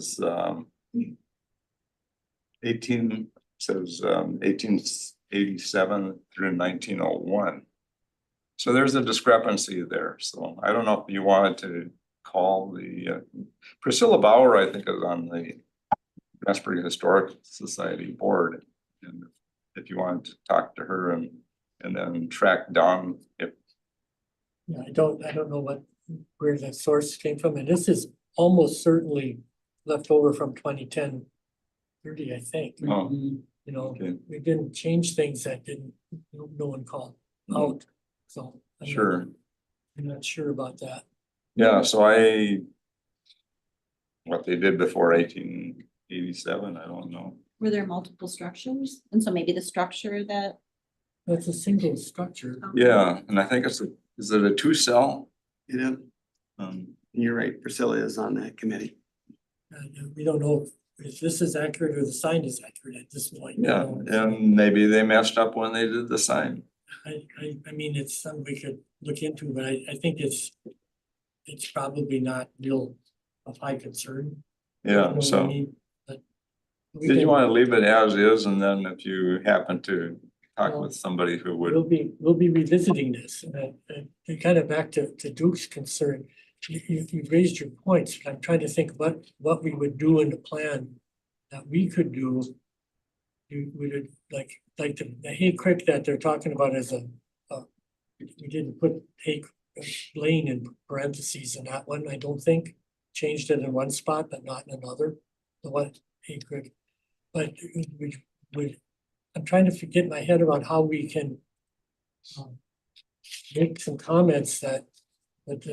says 1887 through 1901. So there's a discrepancy there. So I don't know if you wanted to call the Priscilla Bauer, I think, is on the Asbury Historic Society board. And if you wanted to talk to her and then track down if. Yeah, I don't know where that source came from, and this is almost certainly left over from 2010-30, I think. Oh, You know, okay. we didn't change things that no one called out, so. Sure. I'm not sure about that. Yeah, so what they did before 1887, I don't know. Were there multiple structures? And so maybe the structure that. That's a single structure. Yeah, and I think is it a 2-cell? You know, you're right, Priscilla is on that committee. We don't know if this is accurate or the sign is accurate at this point. Yeah, and maybe they messed up when they did the sign. I mean, it's something we could look into, but I think it's probably not real of high concern. You know Yeah, what I so mean? But we did you can- want to leave it as is, and then if you happen to talk Well, with somebody who would, We'll be revisiting this, and kind of back to Duke's concern. You've raised your points, but I'm trying to think what we would do in the plan that we could do. You would like the Hay Creek that they're talking about as we didn't put Hay Lane in parentheses in that one, I don't think. Changed it in one spot, but not in another, the one Hay Creek. But I'm trying to get my head around how we can make some comments that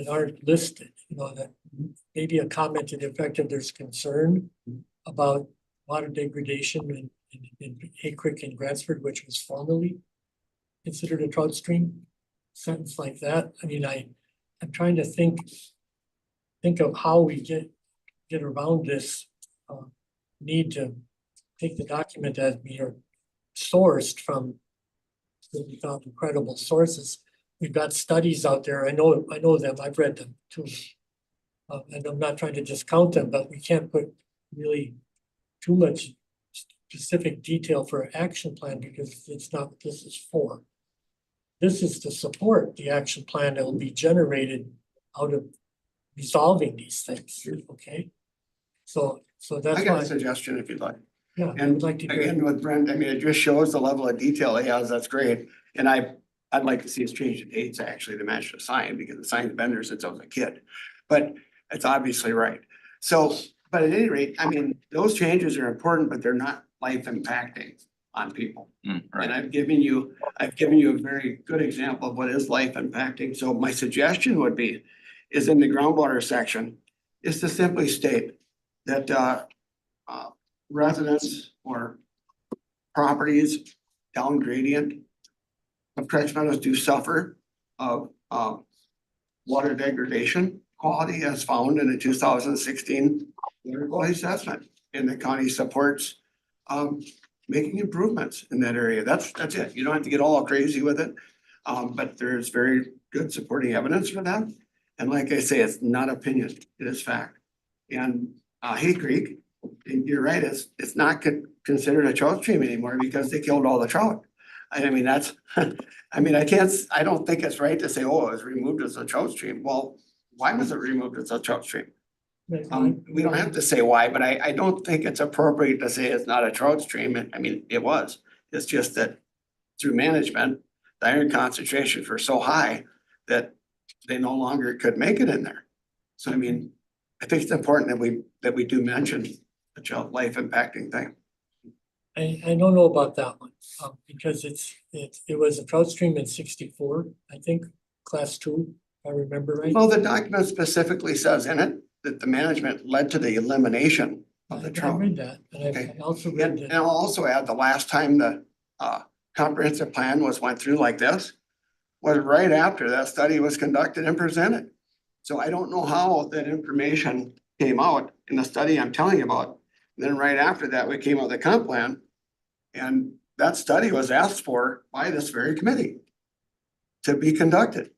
aren't listed, you know, that maybe a comment to the effect of there's concern about water degradation in Hay Creek and Gransford, which was formerly considered a trout stream. Sentence like that. I mean, I'm trying to think of how we get around this need to take the document as we are sourced from we found incredible sources. We've got studies out there. I know them. I've read them too. And I'm not trying to discount them, but we can't put really too much specific detail for an action plan because it's not what this is for. This is to support the action plan that will be generated out of resolving these things, okay? So that's I got why, a suggestion if you'd like. yeah, And I'd like to hear. again, with Brent, I mean, it just shows the level of detail he has, that's great. And I'd like to see us change the dates actually to match the sign, because the sign's been there since I was a kid. But it's obviously right. So, but at any rate, I mean, those changes are important, but they're not life impacting on people. And right, I've given you a very good example of what is life impacting. So my suggestion would be, is in the groundwater section, is to simply state that residents or properties down gradient of Trench Meadows do suffer of water degradation quality as found in the 2016 water quality assessment. And the county supports making improvements in that area. That's it. You don't have to get all crazy with it. But there's very good supporting evidence for that. And like I say, it's not opinion, it is fact. And Hay Creek, and you're right, it's not considered a trout stream anymore because they killed all the trout. I mean, that's, I mean, I don't think it's right to say, oh, it was removed as a trout stream. Well, why was it removed as a trout stream? We don't have to say why, but I don't think it's appropriate to say it's not a trout stream. I mean, it was. It's just that through management, the iron concentrations were so high that they no longer could make it in there. So I mean, I think it's important that we do mention the child life impacting thing. I don't know about that one, because it was a trout stream in 64, I think, class 2, if I remember right. Well, the document specifically says in it that the management led to the elimination of the I trout. read that, and Okay. I also read And that. I'll also add, the last time the comprehensive plan went through like this was right after that study was conducted and presented. So I don't know how that information came out in the study I'm telling you about. Then right after that, we came out with the comp plan. And that study was asked for by this very committee to be conducted.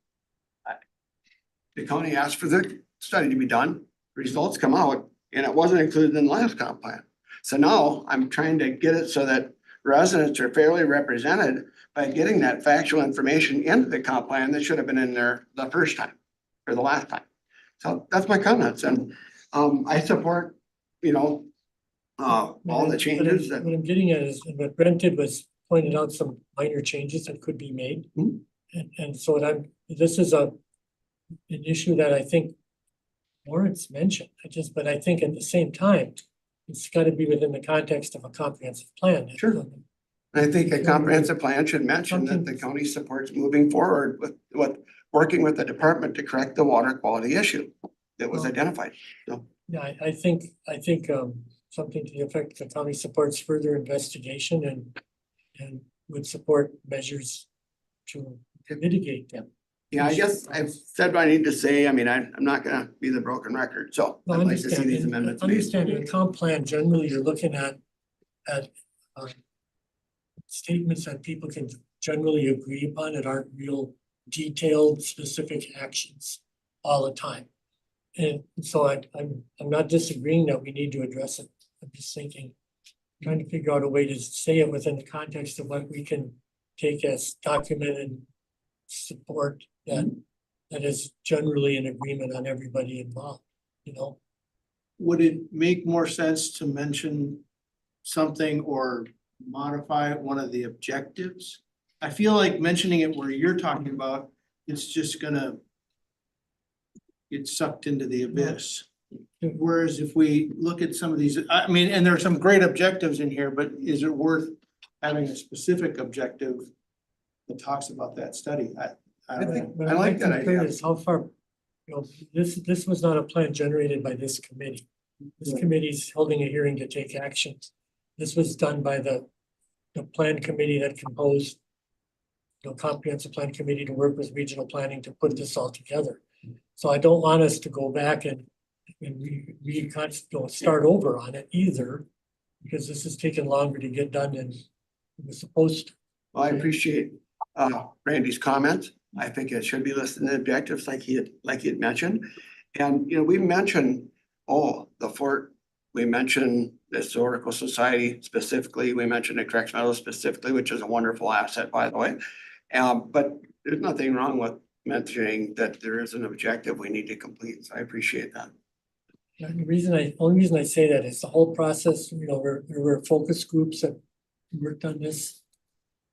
The county asked for the study to be done, results come out, and it wasn't included in the last comp plan. So now I'm trying to get it so that residents are fairly represented by getting that factual information into the comp plan that should have been in there the first time or the last time. So that's my comments, and I support, you know, all the changes that. What I'm getting at is, and what Brent did was pointed out some minor changes that could be made. Hmm. And so this is an issue that I think warrants mention. But I think at the same time, it's gotta be within the context of a comprehensive plan. Sure. I think a comprehensive plan should mention that the county supports moving forward with working with the department to correct the water quality issue that was identified. So, Yeah, I think something to the effect the county supports further investigation and would support measures to mitigate them. yeah, I guess I've said what I need to say. I mean, I'm not gonna be the broken record, so No, I'd like to see these and amendments made. understand in a comp plan, generally you're looking at statements that people can generally agree upon that aren't real detailed, specific actions all the time. And so I'm not disagreeing that we need to address it. I'm just thinking, trying to figure out a way to say it within the context of what we can take as documented support that is generally in agreement on everybody involved, you know? Would it make more sense to mention something or modify one of the objectives? I feel like mentioning it where you're talking about, it's just gonna get sucked into the abyss. Whereas if we look at some of these, I mean, and there are some great objectives in here, but is it worth having a specific objective that talks about that study? I don't know. But I like that concur idea. is how far, you know, this was not a plan generated by this committee. This committee's holding a hearing to take action. This was done by the plan committee that composed comprehensive plan committee to work with regional planning to put this all together. So I don't want us to go back and start over on it either, because this has taken longer to get done than it was supposed to. Well, I appreciate Randy's comments. I think it should be listed in the objectives like he had mentioned. And, you know, we mentioned, the fort, we mentioned the Historical Society specifically, we mentioned the Correction Meadows specifically, which is a wonderful asset, by the way. But there's nothing wrong with mentioning that there is an objective we need to complete. So I appreciate that. And the only reason I say that is the whole process, you know, there were focus groups that worked on this.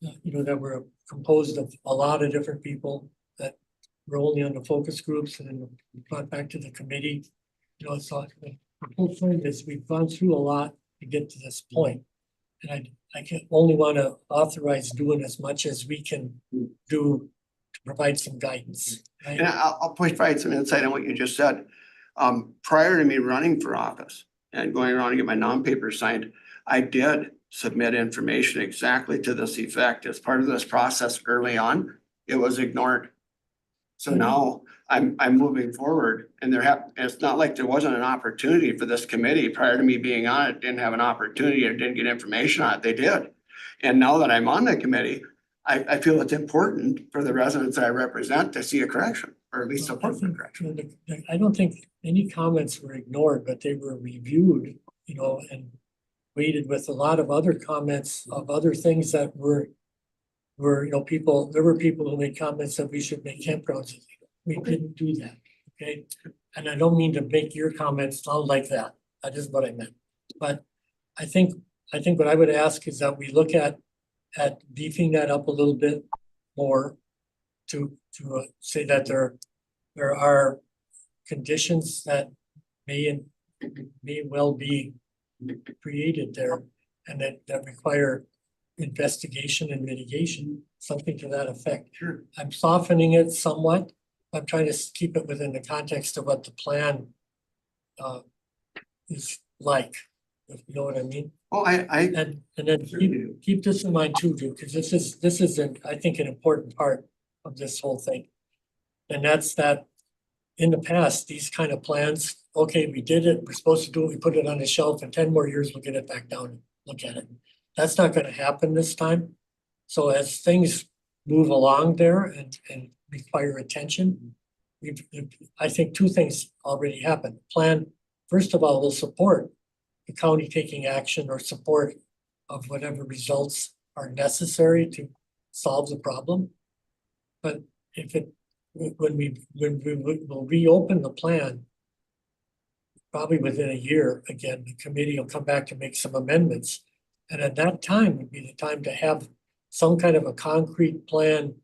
That were composed of a lot of different people that were only on the focus groups and then brought back to the committee. So the whole point is we've gone through a lot to get to this point. And I can only want to authorize doing as much as we can do to provide some guidance. Right? And I'll provide some insight on what you just said. Prior to me running for office and going around and get my non-paper signed, I did submit information exactly to this effect as part of this process early on. It was ignored. So now I'm moving forward, and it's not like there wasn't an opportunity for this committee prior to me being on it, didn't have an opportunity or didn't get information on it. They did. And now that I'm on the committee, I feel it's important for the residents that I represent to see a correction, or at least support for correction. I don't think any comments were ignored, but they were reviewed, and weighted with a lot of other comments of other things that were people, there were people who made comments that we should make campgrounds illegal. We didn't do that, okay? And I don't mean to make your comments sound like that. That isn't what I meant. But I think what I would ask is that we look at beefing that up a little bit more to say that there are conditions that may well be created there and that require investigation and mitigation, something to that effect. Sure. I'm I'm softening it somewhat. I'm trying to keep it within the context of what the plan is like, if you know what I mean? Oh, And then keep this in mind too, Drew, because this is I think an important part of this whole thing. And that's that in the past, these kind of plans, okay, we did it, we're supposed to do it, we put it on the shelf, in 10 more years, we'll get it back down and look at it. That's not gonna happen this time. So as things move along there and require attention, I think two things already happened. Plan first of all, will support the county taking action or support of whatever results are necessary to solve the problem. But if it, when we will reopen the plan, probably within a year, again, the committee will come back to make some amendments. And at that time would be the time to have some kind of a concrete plan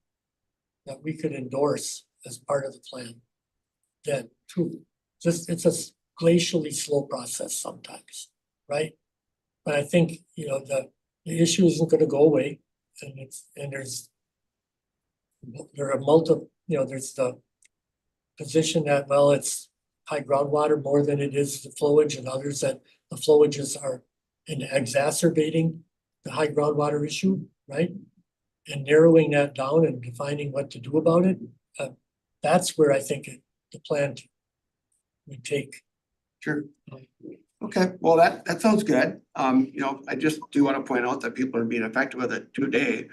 that we could endorse as part of the plan. Then, too, just, it's a glacially slow process sometimes, right? But I think, you know, the issue isn't gonna go away, and there are multiple, you know, there's the position that, well, it's high groundwater more than it is the flowage, and others that the flowages are exacerbating the high groundwater issue, right? And narrowing that down and defining what to do about it, that's where I think the plan would take. Sure. Okay, well, that sounds good. You know, I just do want to point out that people are being affected with it today.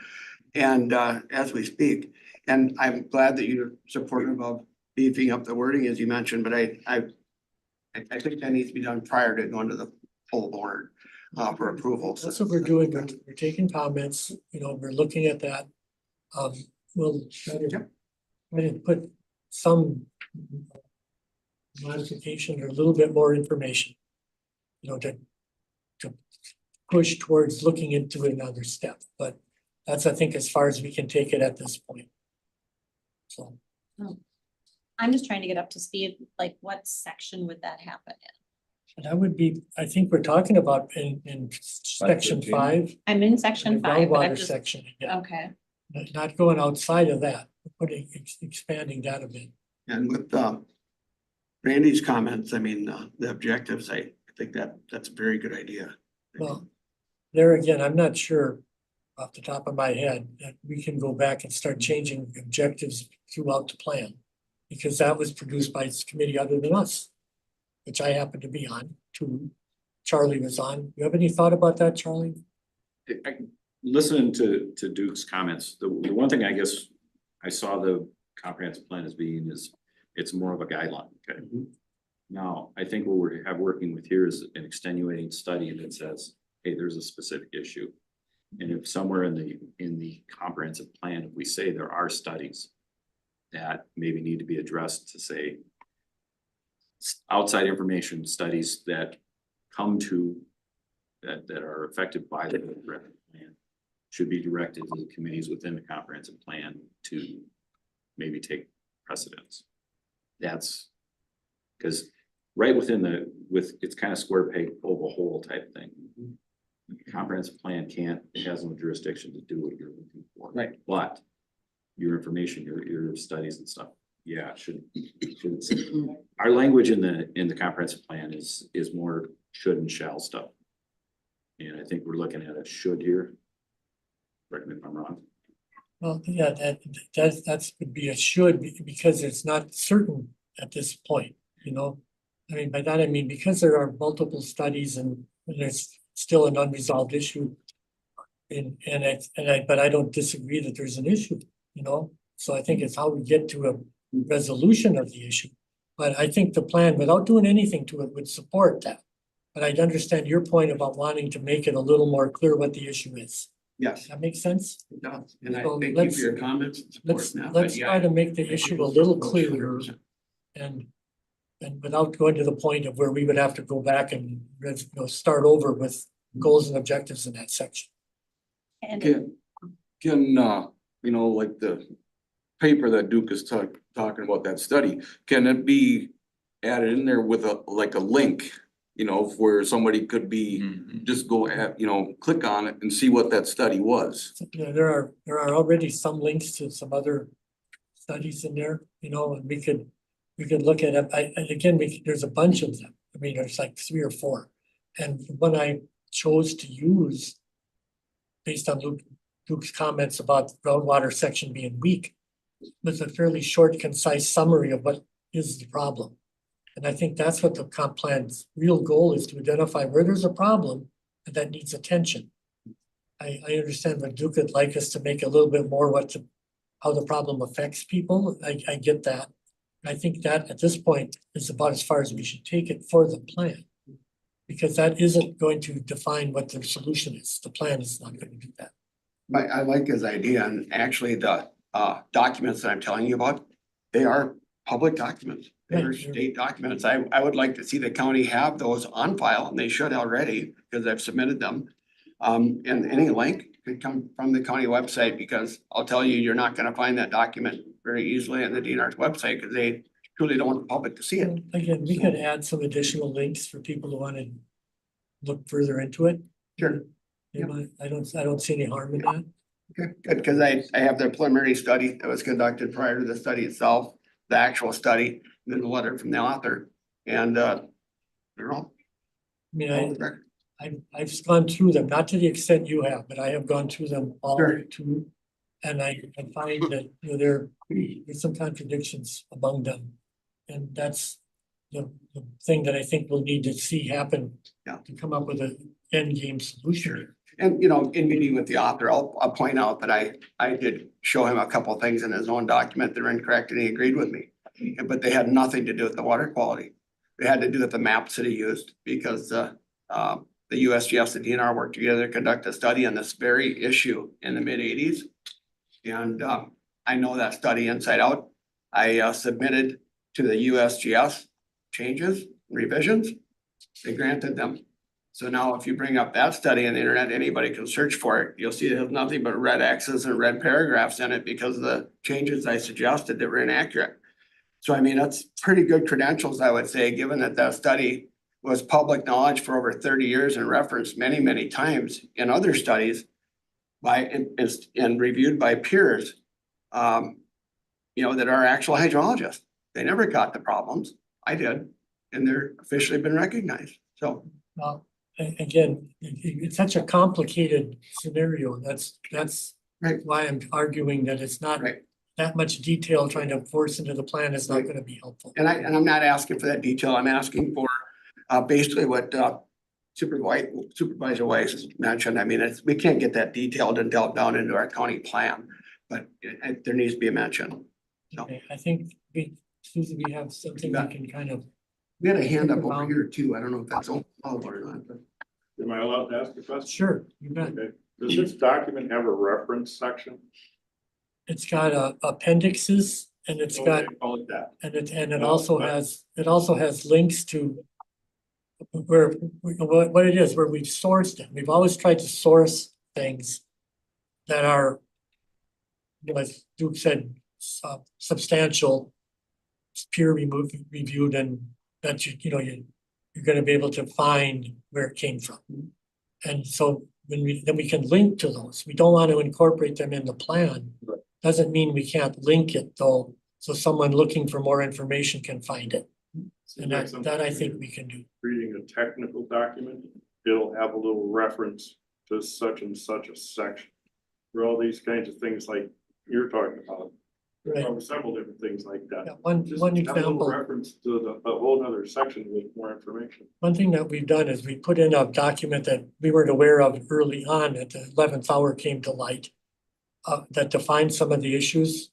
And as we speak, and I'm glad that you're supportive of beefing up the wording, as you mentioned, but I think that needs to be done prior to going to the full board for approval. That's what we're doing. We're taking comments, you know, we're looking at that. We'll try to put some modification or a little bit more information, you know, to push towards looking into another step. But that's, I think, as far as we can take it at this point. So. I'm just trying to get up to speed, like what section would that happen in? That would be, I think we're talking about in section 15. 5. I'm in section 5, but I'm Groundwater just, section, yeah, okay. not going outside of that, putting, expanding that a bit. And with Randy's comments, I mean, the objectives, I think that's a very good idea. Well, there again, I'm not sure off the top of my head that we can go back and start changing objectives throughout the plan. Because that was produced by this committee other than us, which I happen to be on, too. Charlie was on. You have any thought about that, Charlie? Listening to Duke's comments, the one thing I guess I saw the comprehensive plan as being is it's more of a guideline, okay? Now, I think what we have working with here is an extenuating study that says, hey, there's a specific issue. And if somewhere in the comprehensive plan, if we say there are studies that maybe need to be addressed to say outside information studies that come to that are affected by the comprehensive plan should be directed to the committees within the comprehensive plan to maybe take precedence. That's because right within it's kind of square peg oval hole type thing. The comprehensive plan it has no jurisdiction to do what you're looking for. Right. But your information, your studies and stuff, yeah, should our language in the comprehensive plan is more should and shall stuff. And I think we're looking at a should here. Correct me if I'm wrong. Well, yeah, that's would be a should, because it's not certain at this point, you know? I mean, by that I mean, because there are multiple studies and there's still an unresolved issue. But I don't disagree that there's an issue, you know? So I think it's how we get to a resolution of the issue. But I think the plan, without doing anything to it, would support that. But I'd understand your point about wanting to make it a little more clear what the issue is. Yes, Does that make sense? it does. And I So thank you let's- for your comments and support Let's, now. let's try to make the issue a little clearer and without going to the point of where we would have to go back and, you know, start over with goals and objectives in that section. And Can, you know, like the paper that Duke is talking about, that study, can it be added in there with like a link? You know, where somebody could be, just go at, you know, click on it and see what that study was. So, you know, there are already some links to some other studies in there, you know, and we could look at it. And again, there's a bunch of them. I mean, there's like 3 or 4. And when I chose to use, based on Luke's comments about groundwater section being weak, was a fairly short, concise summary of what is the problem. And I think that's what the comp plan's real goal is, to identify where there's a problem and that needs attention. I understand what Duke would like us to make a little bit more how the problem affects people. I get that. I think that at this point is about as far as we should take it for the plan. Because that isn't going to define what the solution is. The plan is not gonna do that. But I like his idea, and actually the documents that I'm telling you about, they are public documents. They are Right. state documents. I would like to see the county have those on file, and they should already, because I've submitted them. And any link could come from the county website, because I'll tell you, you're not gonna find that document very easily on the DNR's website, because they truly don't want the public to see it. Again, we could add some additional links for people who wanna look further into it. Sure. You know, I don't see any harm in that. Okay, good, because I have the preliminary study that was conducted prior to the study itself, the actual study, and then the letter from the author, and they're all I mean, on the record. I've gone through them, not to the extent you have, but I have gone through them all Sure. too. And I find that, you know, there's some contradictions among them. And that's the thing that I think we'll need to see happen. Yeah. To come up with an end game solution. And, you know, in meeting with the author, I'll point out that I did show him a couple of things in his own document that are incorrect, and he agreed with me. But they had nothing to do with the water quality. They had to do with the maps that he used, because the USGS and DNR worked together to conduct a study on this very issue in the mid-80s. And I know that study inside out. I submitted to the USGS changes, revisions. They granted them. So now if you bring up that study on the internet, anybody can search for it. You'll see it has nothing but red X's and red paragraphs in it because of the changes I suggested that were inaccurate. So I mean, that's pretty good credentials, I would say, given that that study was public knowledge for over 30 years and referenced many, many times in other studies by, and reviewed by peers, you know, that are actual hydrologists. They never got the problems. I did, and they're officially been recognized. So Well, again, it's such a complicated scenario. That's Right. why I'm arguing that it's not Right. that much detail trying to force into the plan is not Right. gonna be helpful. And I'm not asking for that detail, I'm asking for basically what Supervisor Weiss mentioned. I mean, we can't get that detailed and dealt down into our county plan, but there needs to be a mention. No. Okay, I think Susan, we have something we can kind of, We had a hand up over here too, I don't know if that's all or not, but Am I allowed to ask a question? sure, you bet. Okay. Does this document have a reference section? It's got appendixes and it's got, Okay, call it that. and it also has links to where, what it is, where we've sourced it. We've always tried to source things that are, you know, as Duke said, substantial, peer reviewed, and that you're gonna be able to find where it came from. And so then we can link to those. We don't want to incorporate them in the plan. Doesn't mean we can't link it though, so someone looking for more information can find it. And that I think we can do. Reading a technical document, it'll have a little reference to such and such a section. For all these kinds of things like you're talking about, Right, several different things like that. yeah, one Just have a little example. reference to a whole nother section with more information. One thing that we've done is we put in a document that we weren't aware of early on at the 11th hour came to light. That defined some of the issues.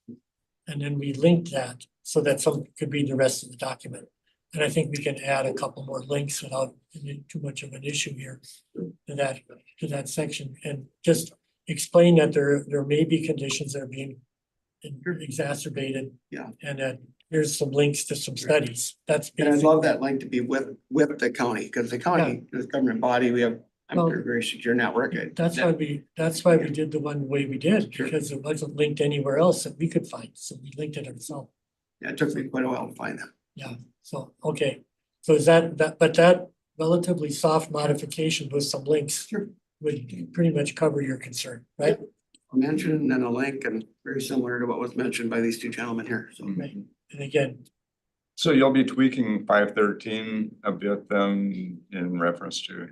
And then we linked that so that some could read the rest of the document. And I think we can add a couple more links without making too much of an issue here to that section, and just explain that there may be conditions that are being exacerbated. Yeah. And that here's some links to some studies. That's. and I'd love that link to be with the county, because the county, the government body, we have, I'm Well, sure, a very secure network. That's why we did the one way we did, because it wasn't linked anywhere else that we could find, so we linked it ourselves. Yeah, it took me quite a while to find that. So, okay, so is that relatively soft modification with some links Sure. would pretty much cover your concern, right? A mention and then a link, and very similar to what was mentioned by these two gentlemen here, so. Right. And again, So you'll be tweaking 513 a bit then in reference to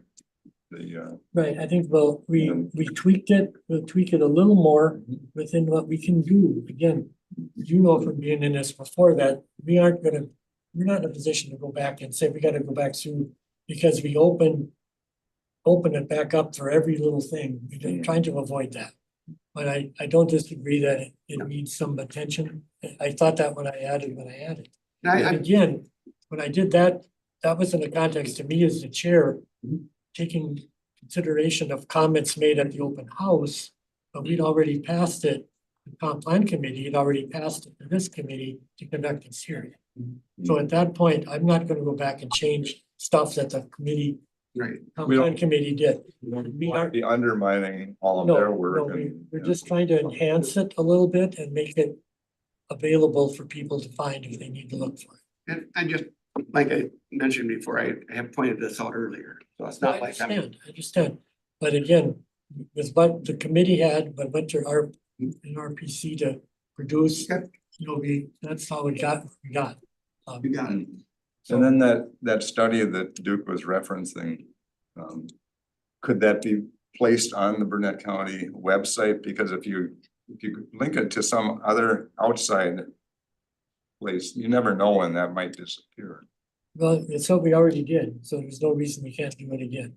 the right, I think, well, we tweaked it, we'll tweak it a little more within what we can do. Again, you know from being in this before that we're not in a position to go back and say we gotta go back through because we open it back up for every little thing. We're trying to avoid that. But I don't disagree that it needs some attention. I thought that when I added. And And again, when I did that, that was in the context of me as the chair, taking consideration of comments made at the open house, but we'd already passed it. The comp plan committee had already passed it to this committee to conduct this hearing. So at that point, I'm not gonna go back and change stuff that the committee, right, comp We don't- plan committee did. We Want to aren't, be undermining all of no, their no, work. we're just trying to enhance it a little bit and make it available for people to find if they need to look for it. and I just, like I mentioned before, I have pointed this out earlier, so it's not I like I'm. understand, but again, with what the committee had, but went to our, in RPC to produce, Okay. you know, that's how we got. You got it. And then that study that Duke was referencing, could that be placed on the Burnett County website? Because if you link it to some other outside place, you never know when that might disappear. Well, it's what we already did, so there's no reason we can't do it again.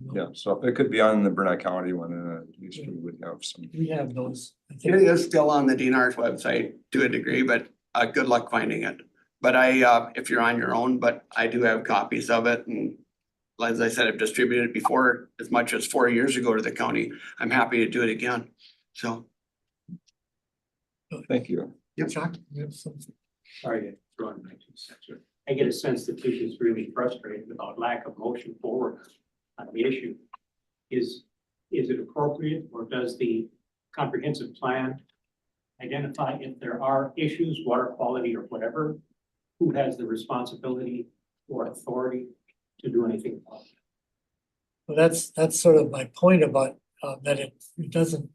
You know, Yeah, so if it could be on the Burnett County one, at least we would have some. We have those, I It think, is still on the DNR's website to a degree, but good luck finding it. But if you're on your own, but I do have copies of it, and as I said, I've distributed it before as much as 4 years ago to the county. I'm happy to do it again, so. Thank you. Chuck, you have something? Sorry to throw in my 2 cents here. I get a sense that Duke is really frustrated about lack of motion forward on the issue. Is it appropriate, or does the comprehensive plan identify if there are issues, water quality or whatever? Who has the responsibility or authority to do anything about it? Well, that's sort of my point about, that it doesn't,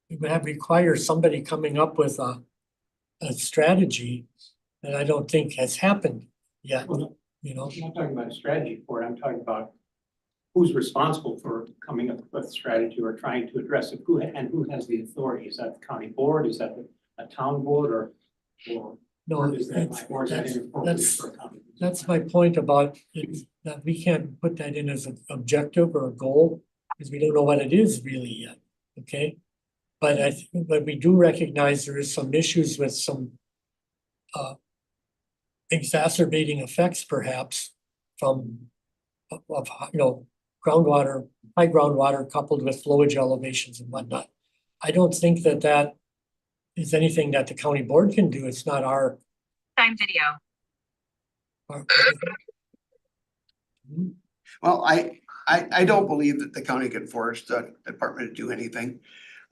it would have require somebody coming up with a strategy that I don't think has happened yet, you know? I'm not talking about a strategy for it, I'm talking about who's responsible for coming up with a strategy or trying to address it, who has the authority? Is that the county board? Is that a town board or No, or is that, that's, or is that that's, inappropriate that's, for a county? that's my point about it, that we can't put that in as an objective or a goal, because we don't know what it is really yet, okay? But but we do recognize there is some issues with some exacerbating effects perhaps from of, you know, groundwater, high groundwater coupled with flowage elevations and whatnot. I don't think that that is anything that the county board can do. It's not our. Time video. our- Well, I don't believe that the county can force the department to do anything.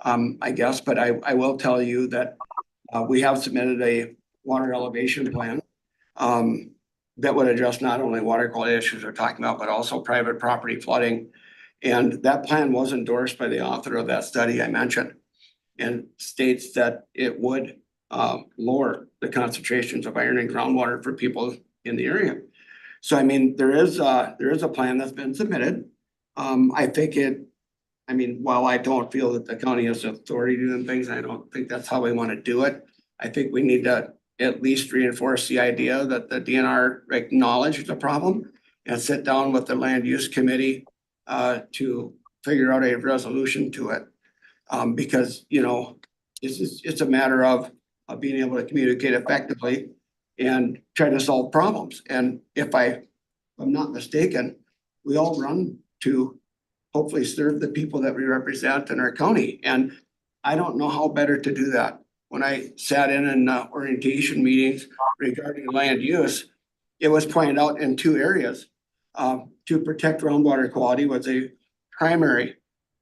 I guess, but I will tell you that we have submitted a water elevation plan. That would address not only water quality issues we're talking about, but also private property flooding. And that plan was endorsed by the author of that study I mentioned. And states that it would lower the concentrations of iron in groundwater for people in the area. So I mean, there is a plan that's been submitted. I think while I don't feel that the county has authority to do things, I don't think that's how we want to do it. I think we need to at least reinforce the idea that the DNR acknowledged the problem and sit down with the land use committee to figure out a resolution to it. Because, you know, it's a matter of being able to communicate effectively and try to solve problems. And if I'm not mistaken, we all run to hopefully serve the people that we represent in our county. And I don't know how better to do that. When I sat in orientation meetings regarding land use, it was pointed out in 2 areas. To protect groundwater quality was a primary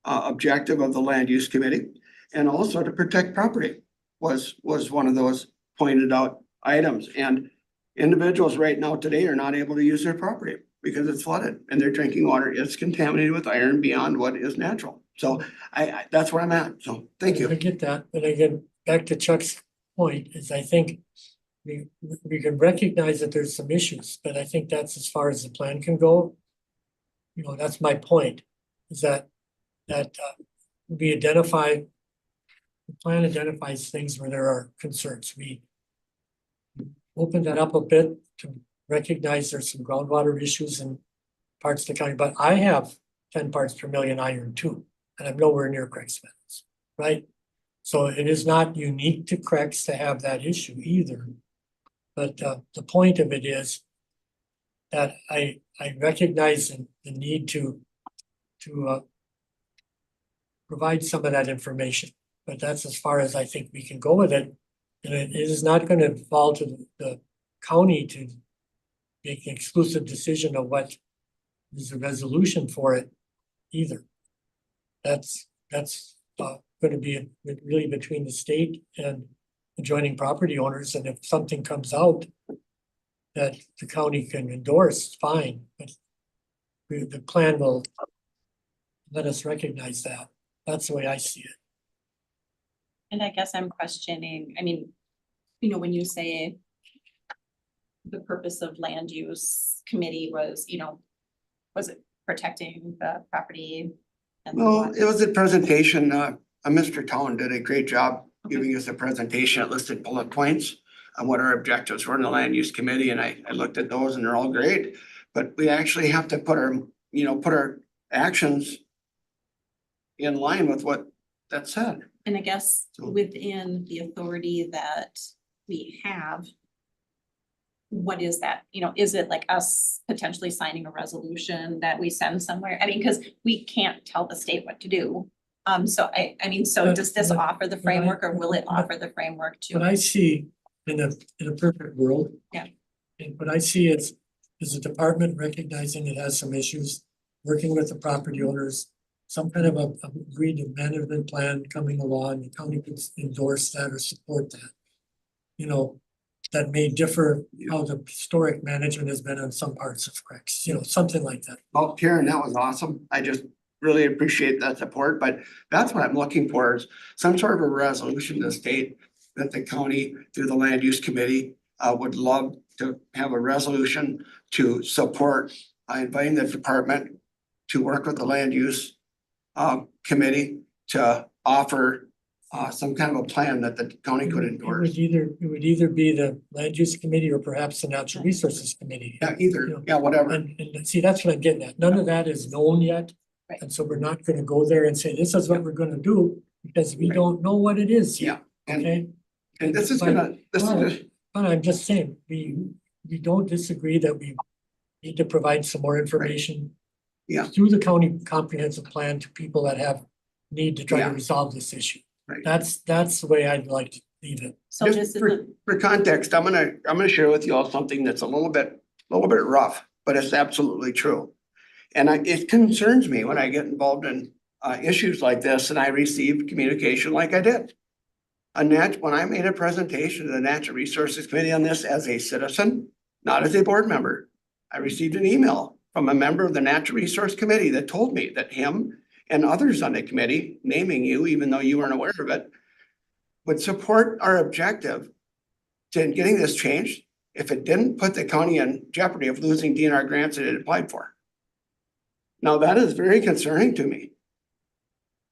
objective of the land use committee, and also to protect property was one of those pointed out items. And individuals right now today are not able to use their property because it's flooded and their drinking water is contaminated with iron beyond what is natural. So I that's where I'm at. So thank I you. get that, but again, back to Chuck's point is I think we can recognize that there's some issues, but I think that's as far as the plan can go. You know, that's my point, is that we identify, the plan identifies things where there are concerns. We open that up a bit to recognize there's some groundwater issues in parts of the county, but I have 10 parts per million iron too, and I'm nowhere near Craig's Meadows, right? So it is not unique to Craig's to have that issue either. But the point of it is that I recognize the need to provide some of that information, but that's as far as I think we can go with it. And it is not gonna fall to the county to make an exclusive decision of what is a resolution for it either. That's gonna be really between the state and adjoining property owners, and if something comes out that the county can endorse, fine, but the plan will let us recognize that. That's the way I see it. And I guess I'm questioning, I mean, you know, when you say the purpose of land use committee was, you know, was it protecting the property? And the Well, lot? it was a presentation, Mr. Town did a great job giving us a presentation that listed bullet points on what our objectives were in the land use committee, and I looked at those and they're all great. But we actually have to put our actions in line with what that said. And I guess So- within the authority that we have, what is that, you know, is it like us potentially signing a resolution that we send somewhere? I mean, because we can't tell the state what to do. So I mean, so But- does this but- offer the but I- framework or will it but- offer the framework What to? I see in a perfect world. Yeah. And what I see is a department recognizing it has some issues, working with the property owners. Some kind of a agreed management plan coming along, the county could endorse that or support that. You know, that may differ how the historic management has been on some parts of Creeks, you know, something like that. Well, Karen, that was awesome. I just really appreciate that support, but that's what I'm looking for is some sort of a resolution to state that the county through the land use committee would love to have a resolution to support inviting the department to work with the land use committee to offer some kind of a plan that the county could endorse. It would either be the land use committee or perhaps the natural resources committee. Yeah, either, yeah, whatever. And see, that's what I'm getting at. None of that is known yet. Right. And so we're not gonna go there and say, this is what we're gonna do, because we Right. don't know what it is yet, And okay? and this is But I'm just saying, we don't disagree that we need to provide some more information. Yeah. Through the county comprehensive plan to people that have need to try Yeah. to resolve this issue. Right. That's the way I'd like to leave it. So this Just is for, the, for context, I'm gonna share with you all something that's a little bit rough, but it's absolutely true. And it concerns me when I get involved in issues like this and I receive communication like I did. When I made a presentation to the Natural Resources Committee on this as a citizen, not as a board member, I received an email from a member of the Natural Resource Committee that told me that him and others on the committee, naming you, even though you weren't aware of it, would support our objective to getting this changed if it didn't put the county in jeopardy of losing DNR grants that it applied for. Now, that is very concerning to me.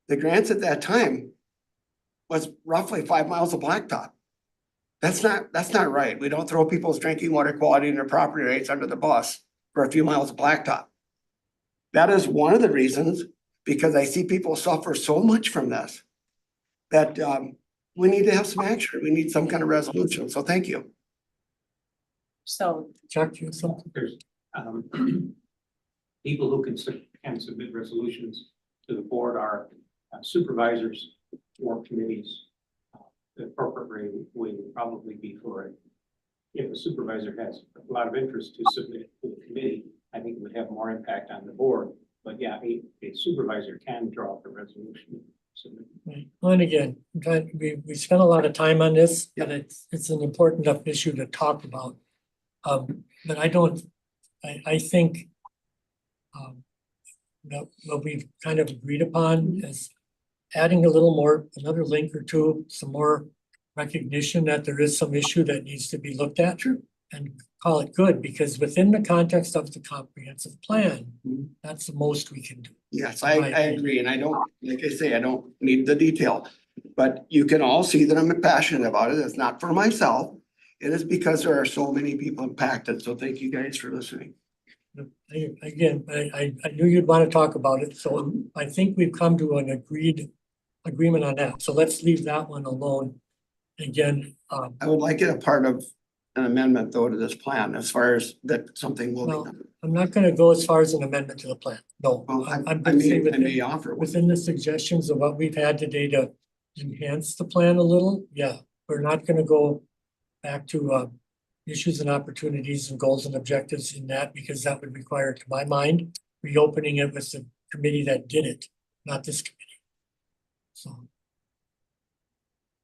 The grants at that time was roughly 5 miles of blacktop. That's not right. We don't throw people's drinking water quality and their property rights under the bus for a few miles of blacktop. That is one of the reasons, because I see people suffer so much from this, that we need to have some action. We need some kind of resolution. So thank you. so Chuck, you have something? There's people who can submit resolutions to the board are supervisors or committees. The appropriate way would probably be for it. If a supervisor has a lot of interest to submit to the committee, I think it would have more impact on the board. But yeah, a supervisor can draw up a resolution. Right. Well, and again, we spent a lot of time on this, and it's an important enough issue to talk about. But I think that what we've kind of agreed upon is adding a little more, another link or two, some more recognition that there is some issue that needs to be looked at. Sure. And call it good, because within the context of the comprehensive plan, Mhm. that's the most we can do. Yes, I agree. And I don't, like I say, I don't need the detail. But you can all see that I'm passionate about it. It's not for myself. It is because there are so many people impacted. So thank you guys for listening. Again, I knew you'd want to talk about it, so I think we've come to an agreement on that, so let's leave that one alone. Again, I would like it a part of an amendment though to this plan as far as that something will Well, be done. I'm not gonna go as far as an amendment to the plan, no. Well, I'm I gonna say may within, offer one. within the suggestions of what we've had today to enhance the plan a little, yeah. We're not gonna go back to issues and opportunities and goals and objectives in that, because that would require, to my mind, reopening it with the committee that did it, not this committee. So.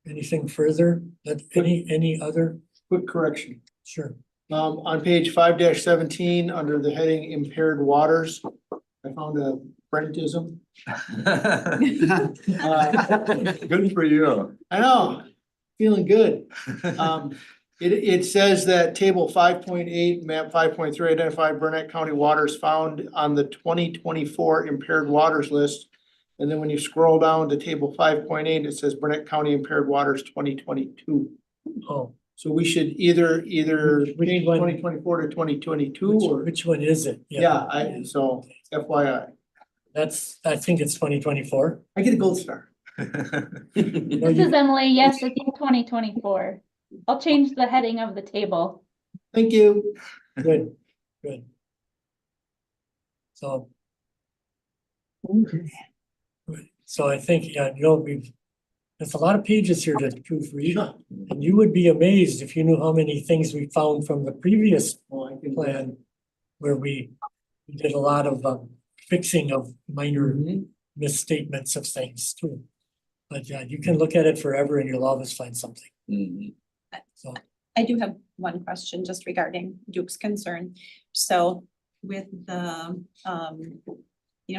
Anything further? Any other? Quick correction. Sure. On page 5-17, under the heading impaired waters, I found a Brentism. Good for you. I know, feeling good. It says that table 5.8, map 5.3 identify Burnett County waters found on the 2024 impaired waters list. And then when you scroll down to table 5.8, it says Burnett County impaired waters 2022. Oh, So we should either Which change one? 2024 to 2022 or, which one is it? yeah, so FYI, I think it's 2024. I get a gold star. This is Emily. Yes, it's 2024. I'll change the heading of the table. Thank you. Good, good. So. Good. So I think, yeah, there's a lot of pages here to proofread, and you would be amazed if you knew how many things we found from the previous plan where we did a lot of fixing of minor misstatements of things too. But yeah, you can look at it forever and you'll always find something. So. I do have one question just regarding Duke's concern. So with the,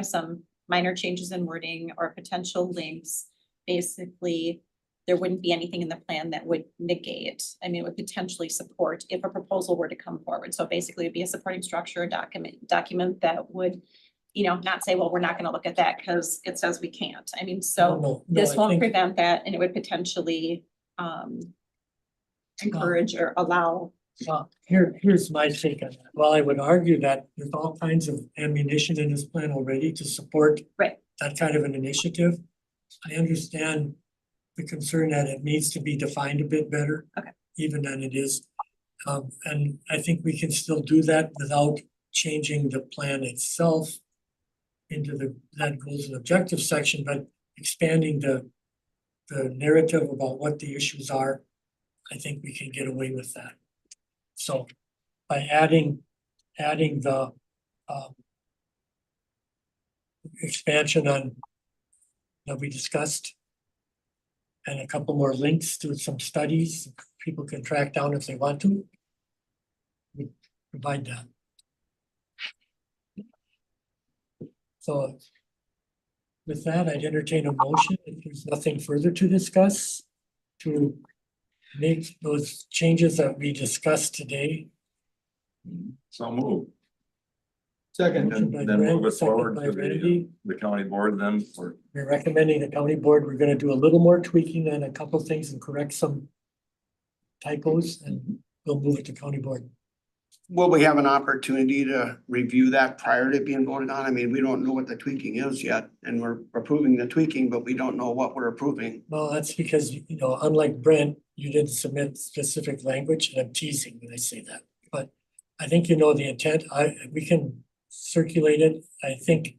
some minor changes in wording or potential links, basically, there wouldn't be anything in the plan that would negate. I mean, it would potentially support if a proposal were to come forward. So basically it'd be a supporting structure, a document that would, not say, well, we're not gonna look at that because it says we can't. I mean, so No, this I won't think- prevent that, and it would potentially encourage or allow. Here's my take on that. Well, I would argue that there's all kinds of ammunition in this plan already to support Right. that kind of an initiative. I understand the concern that it needs to be defined a bit better. Okay. Even than it is. And I think we can still do that without changing the plan itself into that goals and objectives section, but expanding the narrative about what the issues are. I think we can get away with that. So by adding the expansion on that we discussed and a couple more links to some studies people can track down if they want to, we provide that. So with that, I'd entertain a motion if there's nothing further to discuss to make those changes that we discussed today. So move. Second. Motion by Then move Brent, it second forward by to Randy. the county board then for. We're recommending the county board. We're gonna do a little more tweaking on a couple of things and correct some typos, and we'll move it to county board. Will we have an opportunity to review that prior to being voted on? I mean, we don't know what the tweaking is yet, and we're approving the tweaking, but we don't know what we're approving. Well, that's because, unlike Brent, you didn't submit specific language, and I'm teasing when I say that. But I think you know the intent. We can circulate it. I think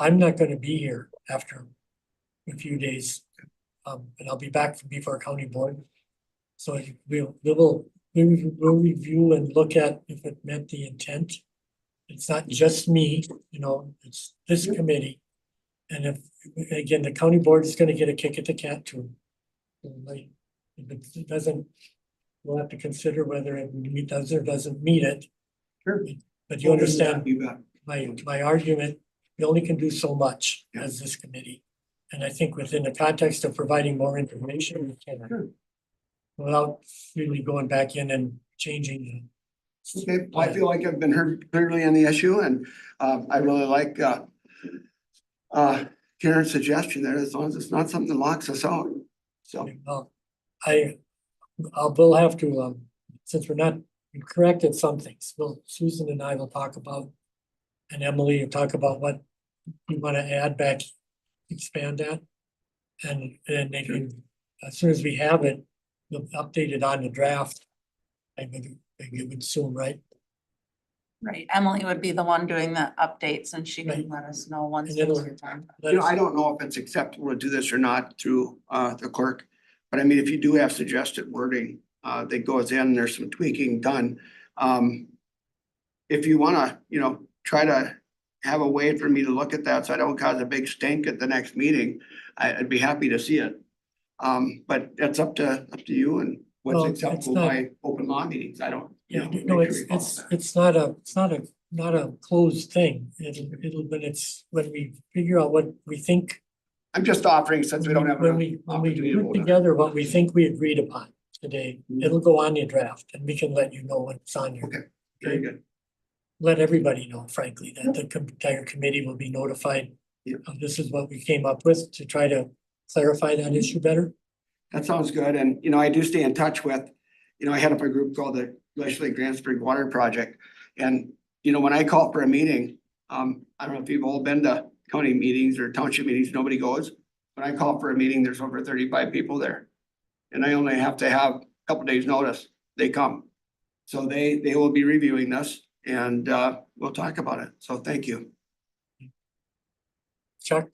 I'm not gonna be here after a few days. And I'll be back before county board. So we'll review and look at if it met the intent. It's not just me, it's this committee. And if, again, the county board is gonna get a kick at the cat too. Like, if it doesn't, we'll have to consider whether it does or doesn't meet it. Sure. But you understand You bet. my argument, we only can do so much as this committee. And I think within the context of providing more information, we can. Without really going back in and changing. Okay, well, I feel like I've been heard clearly on the issue, and I really like Karen's suggestion there, as long as it's not something that locks us out. So, We'll have to, since we're not correct at some things, Susan and I will talk about. And Emily will talk about what we want to add back, expand that. And they can, as soon as we have it, we'll update it on the draft. would assume, right? Right, Emily would be the one doing the updates and she Right. can let us know once And it'll- things are done. Let You know, us- I don't know if it's acceptable to do this or not through the clerk. But I mean, if you do have suggested wording that goes in, there's some tweaking done. If you wanna, try to have a way for me to look at that, so I don't cause a big stink at the next meeting, I'd be happy to see it. But that's up to you and what's Well, it's acceptable not- by open law meetings. I don't. Yeah, make no, sure it's, we follow it's, that. it's not a closed thing. But it's when we figure out what we think. I'm just offering since we don't have. When enough we opportunity to put vote on it. together what we think we agreed upon today, it'll go on your draft and we can let you know when it's on your. Okay. Very good. Let everybody know, frankly, that the entire committee will be notified. Yeah. This is what we came up with to try to clarify that issue better. That sounds good. And, I do stay in touch with, I head up a group called the Glacier Lake Grand Spring Water Project. And, when I call for a meeting, I don't know if you've all been to county meetings or township meetings, nobody goes. When I call for a meeting, there's over 35 people there. And I only have to have a couple days' notice. They come. So they will be reviewing this and we'll talk about it. So thank you. Chuck,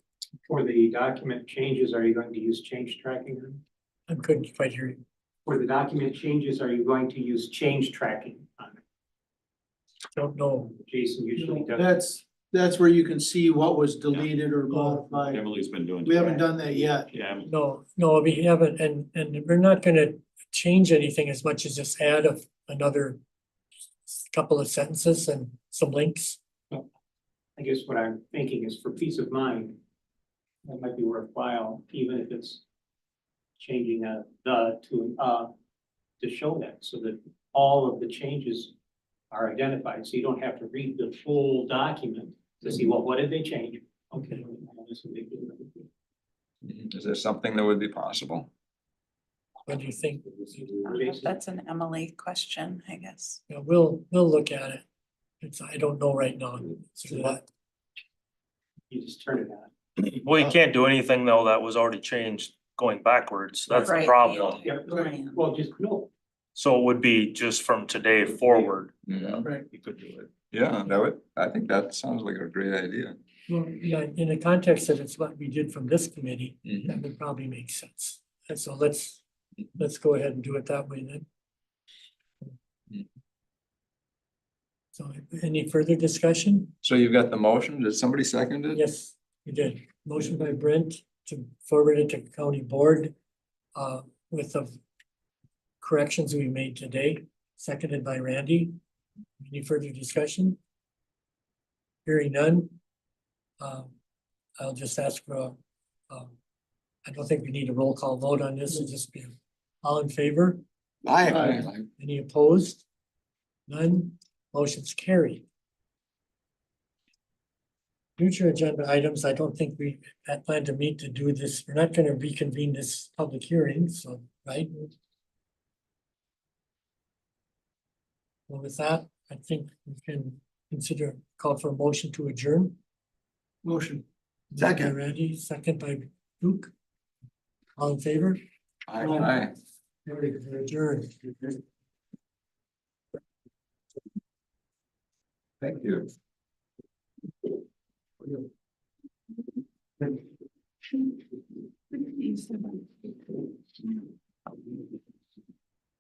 For the document changes, are you going to use change tracking? I couldn't quite hear you. For the document changes, are you going to use change tracking on it? Don't know. Jason usually does. That's where you can see what was deleted or modified. Emily's been doing. We haven't done that yet. Yeah, No, we haven't, and we're not gonna change anything as much as just add another couple of sentences and some links. I guess what I'm thinking is for peace of mind, that might be worthwhile, even if it's changing the to show that, so that all of the changes are identified, so you don't have to read the full document to see, well, what did they change? Okay. This would be good. Is there something that would be possible? What do you think? That's an Emily question, I guess. Yeah, we'll look at it. I don't know right now. So that, You just turn it on. Well, you can't do anything though that was already changed going backwards. That's the Right. problem. Yeah, Right. well, just, no, So it would be just from today forward. Yeah, Right. you could do it. Yeah, I think that sounds like a great idea. well, yeah, in the context that it's what we did from this committee, Mhm. that would probably make sense. And so let's go ahead and do it that way then. So any further discussion? So you've got the motion. Did somebody second it? Yes, we did. Motion by Brent to forward it to county board with the corrections we made today, seconded by Randy. Any further discussion? Hearing none. I'll just ask for I don't think we need a roll call vote on this. It'll just be all in favor. Aye. Any opposed? None. Motion's carried. Future agenda items, I don't think we had planned to meet to do this. We're not gonna reconvene this public hearing, so, right? Well, with that, I think we can call for a motion to adjourn. Motion. Moved by Second. Randy, second by Luke. All in favor? Aye. Adjourned. Thank you. Thank you.